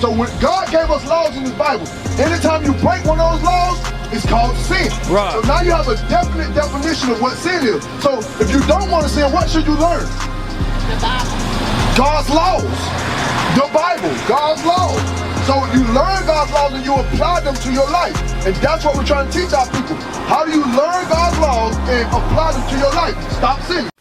So when God gave us laws in His Bible, anytime you break one of those laws, it's called sin. Right. So now you have a definite definition of what sin is. So if you don't want to sin, what should you learn? The Bible. God's laws. The Bible, God's laws. So you learn God's laws and you apply them to your life. And that's what we're trying to teach our people. How do you learn God's laws and apply them to your life? Stop sinning.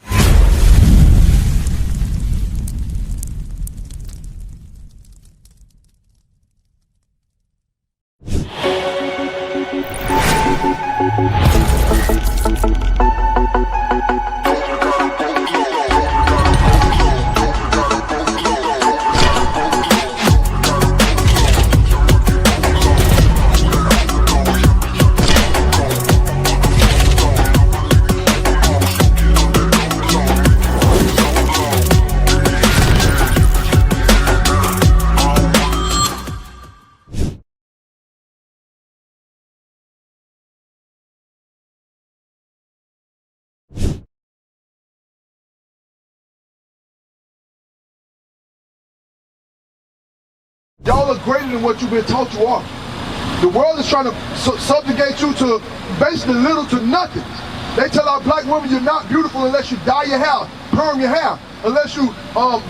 Y'all are greater than what you've been taught you are. The world is trying to subjugate you to basically little to nothing. They tell our black women you're not beautiful unless you dye your hair, perm your hair, unless you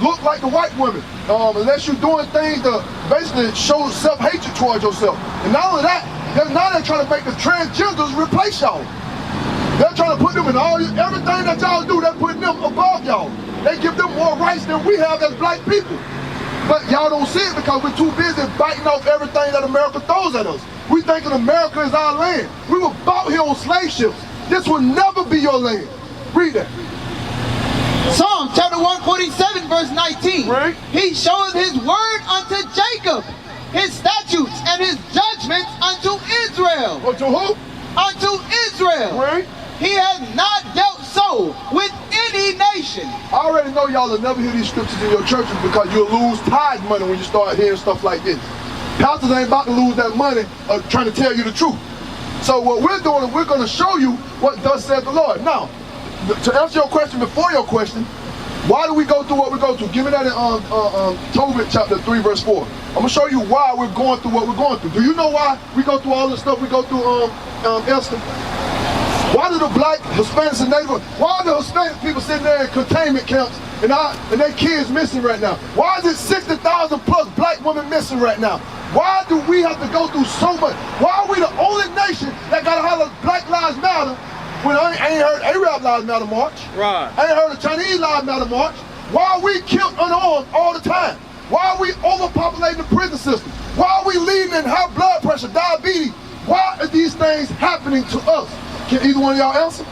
look like the white women, unless you're doing things to basically show self-hatred towards yourself. And not only that, now they're trying to make the transgenders replace y'all. They're trying to put them in everything that y'all do, they're putting them above y'all. They give them more rights than we have as black people. But y'all don't see it because we're too busy biting off everything that America throws at us. We thinking America is our land. We were bought here on slave ships. This will never be your land. Read that. Psalm chapter 147 verse 19. Right. He showeth his word unto Jacob, his statutes and his judgments unto Israel. Unto who? Unto Israel. Right. He has not dealt so with any nation. I already know y'all will never hear these scriptures in your churches because you'll lose tithe money when you start hearing stuff like this. Pastors ain't about to lose that money trying to tell you the truth. So what we're doing is we're going to show you what thus said the Lord. Now, to answer your question before your question, why do we go through what we go through? Give me that in Tobit chapter 3 verse 4. I'm going to show you why we're going through what we're going through. Do you know why we go through all the stuff we go through, Esther? Why do the black, Hispanics, and Native, why are the Hispanic people sitting there in containment camps and their kids missing right now? Why is it 60,000 plus black women missing right now? Why do we have to go through so much? Why are we the only nation that got to holler Black Lives Matter when I ain't heard Arab Lives Matter march? Right. I ain't heard the Chinese Lives Matter march. Why are we killed unarmed all the time? Why are we overpopulating the prison system? Why are we leading in high blood pressure, diabetes? Why are these things happening to us? Can either one of y'all answer?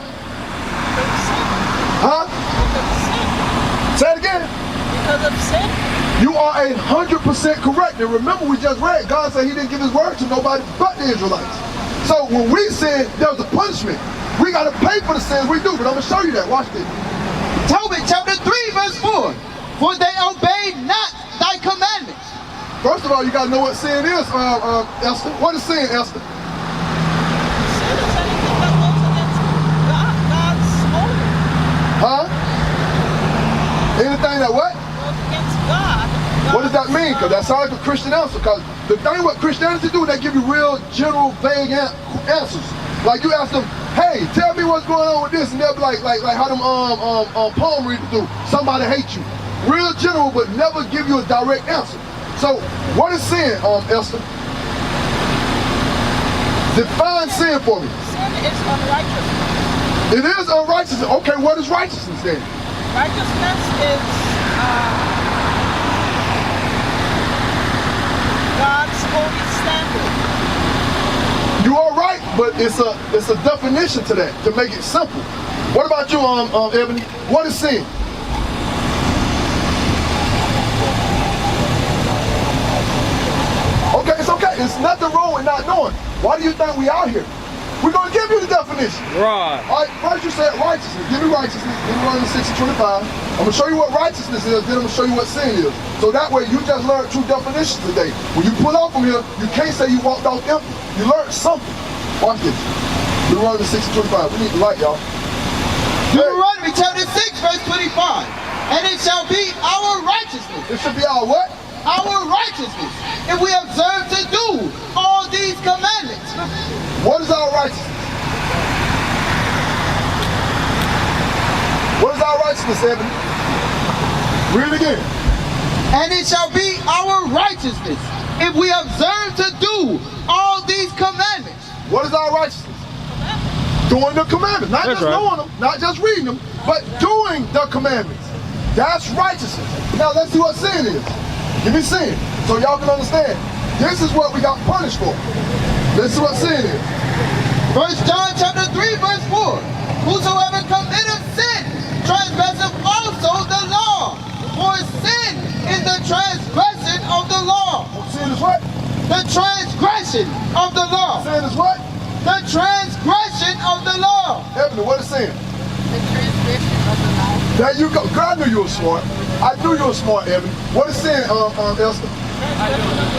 Huh? Say it again. Because of sin. You are 100% correct. And remember, we just read, God said He didn't give His word to nobody but the Israelites. So when we sin, there's a punishment. We got to pay for the sins we do. But I'm going to show you that. Watch this. Tobit chapter 3 verse 4. For they obeyed not thy commandments. First of all, you got to know what sin is, Esther. What is sin, Esther? Huh? Anything that what? Goes against God. What does that mean? Because that sounds like a Christian answer. Because the thing what Christianity do, they give you real general, vague answers. Like you ask them, hey, tell me what's going on with this, and they'll be like how them palm readers do. Somebody hates you. Real general, but never give you a direct answer. So, what is sin, Esther? Define sin for me. Sin is unrighteousness. It is unrighteousness. Okay, what is righteousness then? Righteousness is God's holy standard. You are right, but it's a definition to that, to make it simple. What about you, Ebony? What is sin? Okay, it's okay. It's nothing wrong with not knowing. Why do you think we out here? We're going to give you the definition. Right. All right, first you said righteousness. Give me righteousness. Give me Romans 6:25. I'm going to show you what righteousness is, then I'm going to show you what sin is. So that way you just learned two definitions today. When you pull off from here, you can't say you walked off empty. You learned something. Watch this. Deuteronomy 6:25. We need the light, y'all. Deuteronomy chapter 6 verse 25. And it shall be our righteousness. It should be our what? our righteousness if we observe to do all these commandments. What is our righteousness? What is our righteousness, Evan? Read it again. And it shall be our righteousness if we observe to do all these commandments. What is our righteousness? Doing the commandments. Not just knowing them, not just reading them, but doing the commandments. That's righteousness. Now let's see what sin is. Give me sin, so y'all can understand. This is what we got punished for. This is what sin is. 1 John chapter 3 verse 4. Whosoever committeth sin transgresseth also the law. For sin is the transgression of the law. Sin is what? The transgression of the law. Sin is what? The transgression of the law. Ebony, what is sin? The transgression of the law. There you go. God knew you were smart. I knew you were smart, Ebony. What is sin, Esther?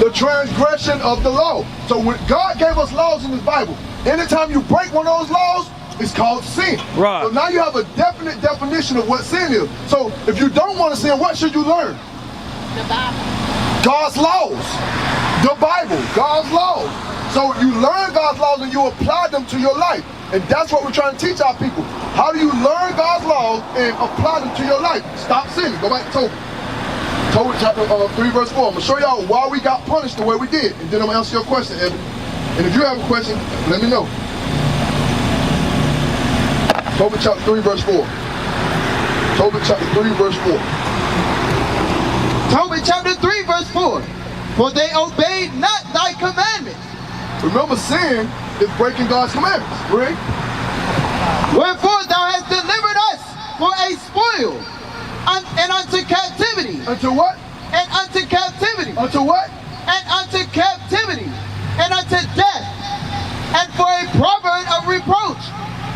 The transgression of the law. So when God gave us laws in His Bible, anytime you break one of those laws, it's called sin. Right. So now you have a definite definition of what sin is. So if you don't want to sin, what should you learn? The Bible. God's laws. The Bible. God's laws. So you learn God's laws and you apply them to your life. And that's what we're trying to teach our people. How do you learn God's laws and apply them to your life? Stop sinning. Go back to Tobit. Tobit chapter 3 verse 4. I'm going to show y'all why we got punished the way we did. And then I'm going to answer your question, Evan. And if you have a question, let me know. Tobit chapter 3 verse 4. Tobit chapter 3 verse 4. Tobit chapter 3 verse 4. For they obeyed not thy commandments. Remember, sin is breaking God's commandments. Right? Wherefore thou hast delivered us for a spoil and unto captivity. Unto what? And unto captivity. Unto what? And unto captivity. And unto death. And for a proverb of reproach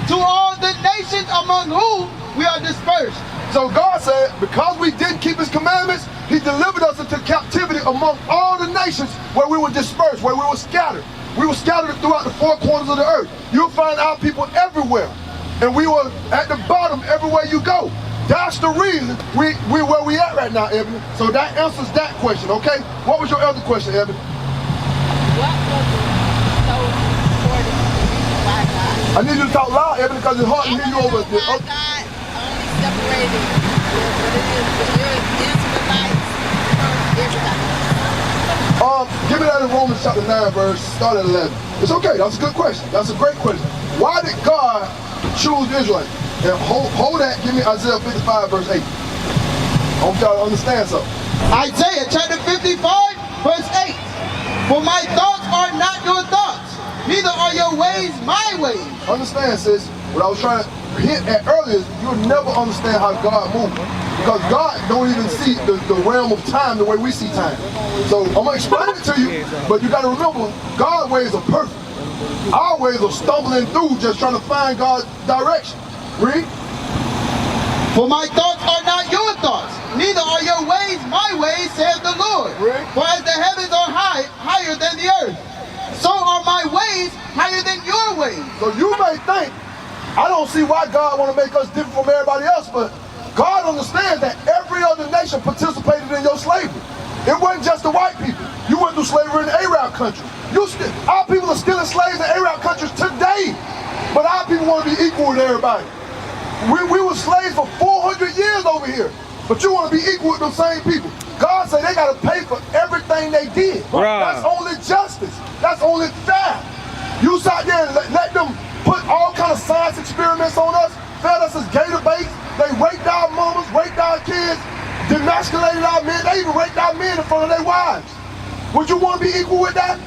to all the nations among whom we are dispersed. So God said, because we didn't keep His commandments, He delivered us into captivity among all the nations where we were dispersed, where we were scattered. We were scattered throughout the four corners of the earth. You'll find our people everywhere. And we were at the bottom everywhere you go. That's the reason we're where we at right now, Evan. So that answers that question, okay? What was your other question, Evan? What was the so important reason why God? I need you to talk loud, Evan, because it's hard to hear you over Why there. God only separated what it is the Israelites from everybody. Give me that in Romans chapter 9 verse, start at 11. It's okay, that's a good question. That's a great question. Why did God choose Israel? And hold that, give me Isaiah 55 verse 8. I want y'all to understand something. Isaiah chapter 55 verse 8. For my thoughts are not your thoughts, neither are your ways my ways. Understand, sis, what I was trying to hint at earlier is you'll never understand how God moves. Because God don't even see the realm of time the way we see time. So I'm going to explain it to you, but you got to remember, God's ways are perfect. Our ways are stumbling through just trying to find God's direction. Read. For my thoughts are not your thoughts, neither are your ways my ways, saith the Lord. Read. For as the heavens are higher than the earth, so are my ways higher than your ways. So you may think, I don't see why God want to make us different from everybody else, but God understands that every other nation participated in your slavery. It wasn't just the white people. You went through slavery in the Arab country. Our people are still enslaved in Arab countries today, but our people want to be equal with everybody. We were slaves for 400 years over here, but you want to be equal with those same people. God said they got to pay for everything they did. Right. That's only justice. That's only fair. You sat there and let them put all kind of science experiments on us, fed us as gator baits. They raped our mamas, raped our kids, demasculated our men. They even raped our men in front of their wives. Would you want to be equal with that?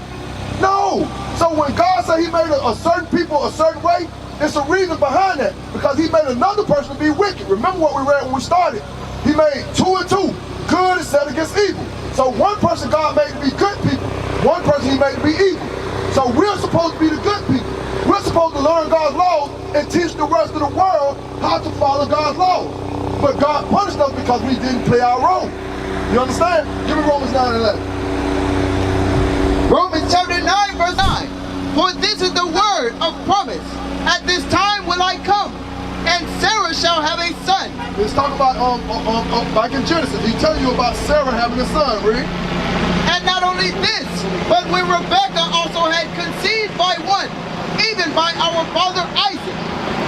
No. So when God said He made a certain people a certain way, it's a reason behind that. Because He made another person to be wicked. Remember what we read when we started. He made 2 and 2. Good is set against evil. So one person God made to be good people. One person He made to be evil. So we're supposed to be the good people. We're supposed to learn God's laws and teach the rest of the world how to follow God's laws. But God punished us because we didn't play our role. You understand? Give me Romans 9 and 11. Romans chapter 9 verse 9. For this is the word of promise. At this time will I come, and Sarah shall have a son, Let's talk about back in Genesis. He's telling you about Sarah having a son, read. And not only this, but when Rebekah also had conceived by one, even by our father Isaac,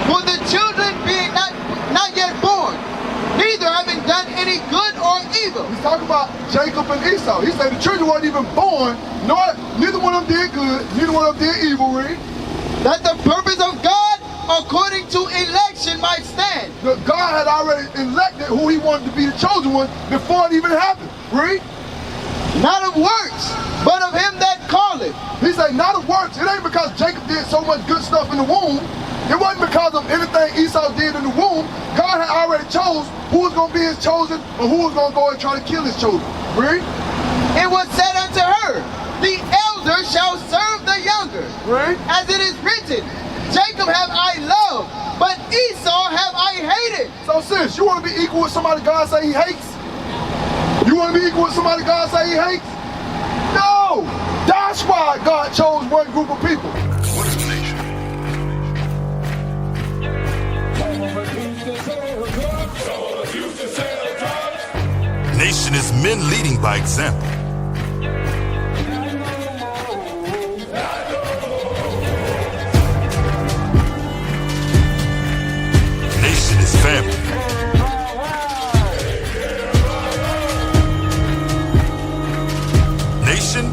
for the children being not yet born, neither having done any good or evil. He's talking about Jacob and Esau. He said the children weren't even born, neither one of them did good, neither one of them did evil, read. That the purpose of God according to election might stand. God had already elected who he wanted to be the chosen one before it even happened. Read. Not of works, but of him that calleth. He said, not of works. It ain't because Jacob did so much good stuff in the womb. It wasn't because of anything Esau did in the womb. God had already chose who was going to be his chosen or who was going to go and try to kill his chosen. Read. It was said unto her, the elder shall serve the younger. Read. As it is written, Jacob have I loved, but Esau have I hated. So sis, you want to be equal with somebody God say he hates? You want to be equal with somebody God say he hates? No! That's why God chose one group of people. What is a nation? Nation is men leading by example. Nation is family. Nation